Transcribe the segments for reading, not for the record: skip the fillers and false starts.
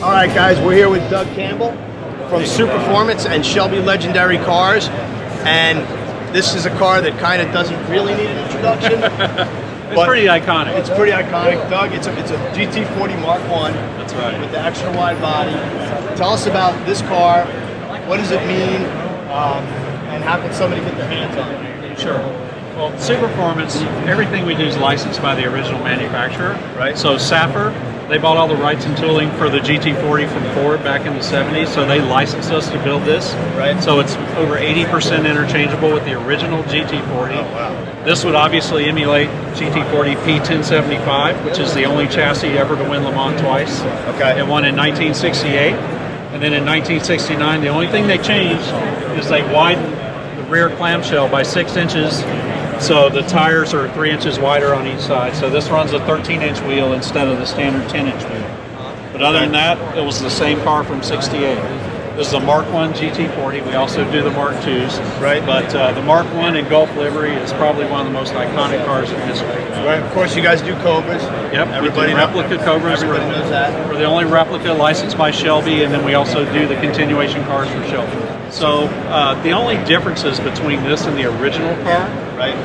All right, guys, we're here with Doug Campbell from Superformance and Shelby Legendary Cars, and this is a car that kind of doesn't really need an introduction. It's pretty iconic. It's pretty iconic, Doug. It's a GT40 Mark 1. That's right. With the extra wide body. Tell us about this car. What does it mean, and how can somebody get their hands on it? Sure. Well, Superformance, everything we do is licensed by the original manufacturer. Right. So Saffer, they bought all the rights and tooling for the GT40 from Ford back in the 70s, so they licensed us to build this. Right. So it's over 80% interchangeable with the original GT40. Oh, wow. This would obviously emulate GT40 P1075, which is the only chassis ever to win Le Mans twice. Okay. It won in 1968, and then in 1969, the only thing they changed is they widened the rear clamshell by 6 inches. So the tires are 3 inches wider on each side. So this runs a 13-inch wheel instead of the standard 10-inch wheel. But other than that, it was the same car from '68. This is a Mark 1 GT40. We also do the Mark 2s. Right. But the Mark 1 in Gulf livery is probably one of the most iconic cars in history. Right. Of course, you guys do Cobras. Yep. Everybody we do replica Cobras. Everybody knows that. We're the only replica licensed by Shelby, and then we also do the continuation cars for Shelby. So the only differences between this and the original car, right?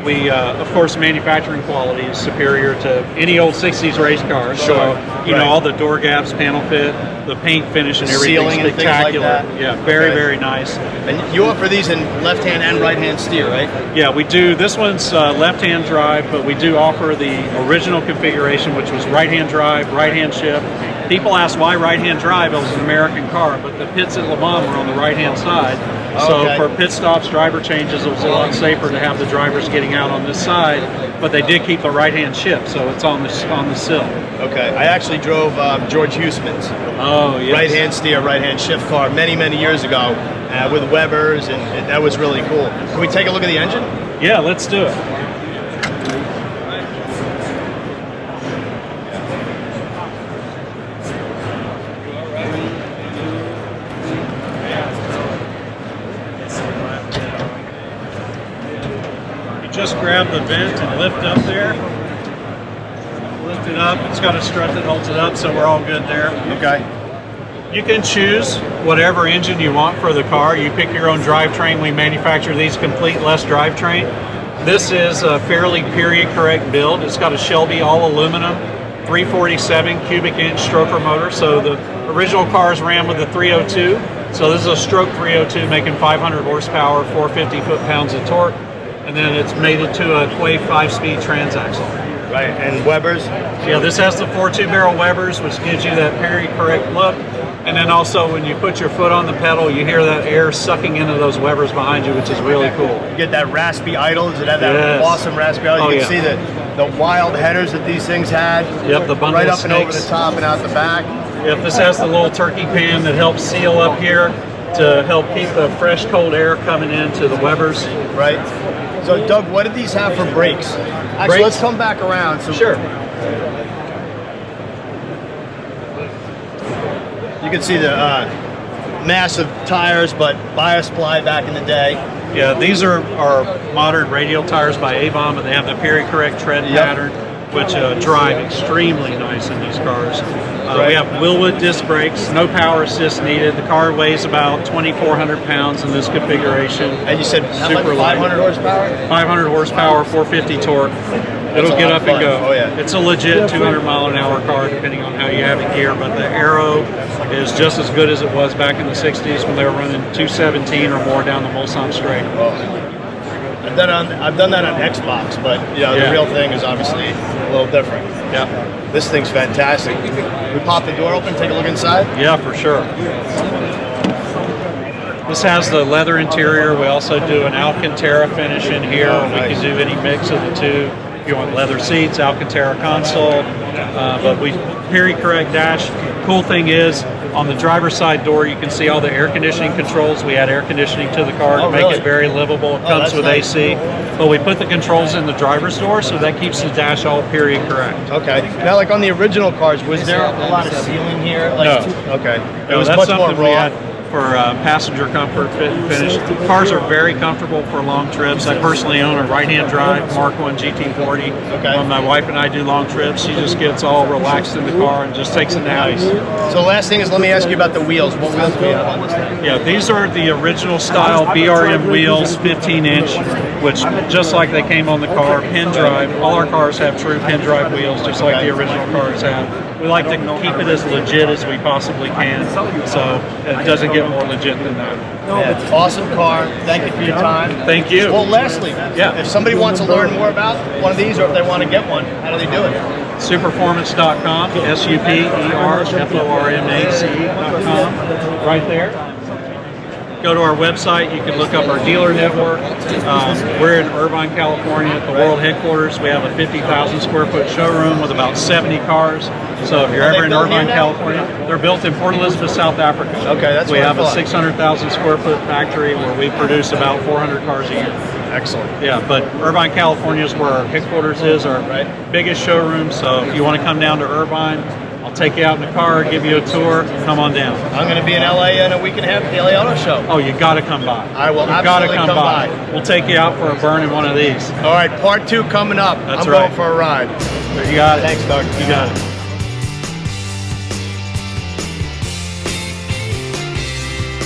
We, of course, manufacturing quality is superior to any old 60s race car. Sure. So, you know, all the door gaps, panel fit, the paint finish and everything spectacular. And things like that. Yeah, very, very nice. And you offer these in left-hand and right-hand steer, right? Yeah, we do. This one's left-hand drive, but we do offer the original configuration, which was right-hand drive, right-hand shift. People ask why right-hand drive. It was an American car, but the pits at Le Mans were on the right-hand side. So for pit stops, driver changes, it was a lot safer to have the drivers getting out on this side, but they did keep the right-hand shift, so it's on the sill. Okay, I actually drove George Huseman's right-hand steer, right-hand shift car many, many years ago with Webers, and that was really cool. Can we take a look at the engine? Yeah, let's do it. Just grab the vent and lift up there. Lift it up. It's got a strut that holds it up, so we're all good there. Okay. You can choose whatever engine you want for the car. You pick your own drivetrain. We manufacture these complete-less drivetrain. This is a fairly period-correct build. It's got a Shelby all-aluminum 347 cubic inch stroker motor. So the original cars ran with the 302. So this is a stroke 302 making 500 horsepower, 450 foot-pounds of torque. And then it's mated to a Quay 5-speed transaxle. Right, and Webers? Yeah, this has the 4.2-barrel Webers, which gives you that period-correct look. And then also, when you put your foot on the pedal, you hear that air sucking into those Webers behind you, which is really cool. You get that raspy idle. Does it have that awesome raspy idle? You can see the wild headers that these things had. Yep, the bundle right up snakes. and over the top and out the back. Yep, this has the little turkey pan that helps seal up here to help keep the fresh, cold air coming into the Webers. Right. So, Doug, what did these have for brakes? Actually, let's come back around. So sure. You can see the massive tires, but bias ply back in the day. Yeah, these are our modern radial tires by Avon, but they have the period-correct tread pattern, which drive extremely nice in these cars. We have Willwood disc brakes, no power assist needed. The car weighs about 2,400 pounds in this configuration. And you said super 500 horsepower? 500 horsepower, 450 torque. It'll get up and go. Oh, yeah. It's a legit 200-mile-an-hour car, depending on how you have it geared, but the aero is just as good as it was back in the 60s when they were running 217 or more down the Mulsanne straight. I've done that on Xbox, but the real thing is obviously a little different. Yeah. This thing's fantastic. We pop the door open, take a look inside? Yeah, for sure. This has the leather interior. We also do an Alcantara finish in here. We can do any mix of the two. If you want leather seats, Alcantara console, but we period-correct dash. Cool thing is, on the driver's side door, you can see all the air conditioning controls. We add air conditioning to the car to make it very livable. It comes with AC, but we put the controls in the driver's door, so that keeps the dash all period correct. Okay. Now, like on the original cars, was there a lot of sealing here? Like no. Okay. No, It was that's much more something raw. for passenger comfort, fit and finish. Cars are very comfortable for long trips. I personally own a right-hand drive Mark 1 GT40. Okay. When my wife and I do long trips, she just gets all relaxed in the car and just takes a nap. So last thing is, let me ask you about the wheels. What wheels do you have on this thing? Yeah, these are the original style Brm Wheels, 15-inch, which just like they came on the car, pin drive. All our cars have true pin drive wheels, just like the original cars have. We like to keep it as legit as we possibly can, so it doesn't get more legit than that. Yeah, awesome car. Thank you for your time. Thank you. Well, lastly, Yeah. if somebody wants to learn more about one of these, or if they want to get one, how do they do it? Superformance.com, superformace.com, right there. Go to our website. You can look up our dealer network. We're in Irvine, California at the world headquarters. We have a 50,000 square foot showroom with about 70 cars. So if you're ever in Irvine, California, they're built in Port Elizabeth, South Africa. Okay, that's we what I have a thought. 600,000 square foot factory where we produce about 400 cars a year. Excellent. Yeah, but Irvine, California is where our headquarters is, our biggest showroom. So if you want to come down to Irvine, I'll take you out in the car, give you a tour, come on down. I'm going to be in LA in a week and a half at the LA Auto Show. Oh, you got to come by. I will You got to absolutely come come by. by. We'll take you out for a burn in one of these. All right, part 2 coming up. That's I'm right. going for a ride. You got it. Thanks, Doug. You got it.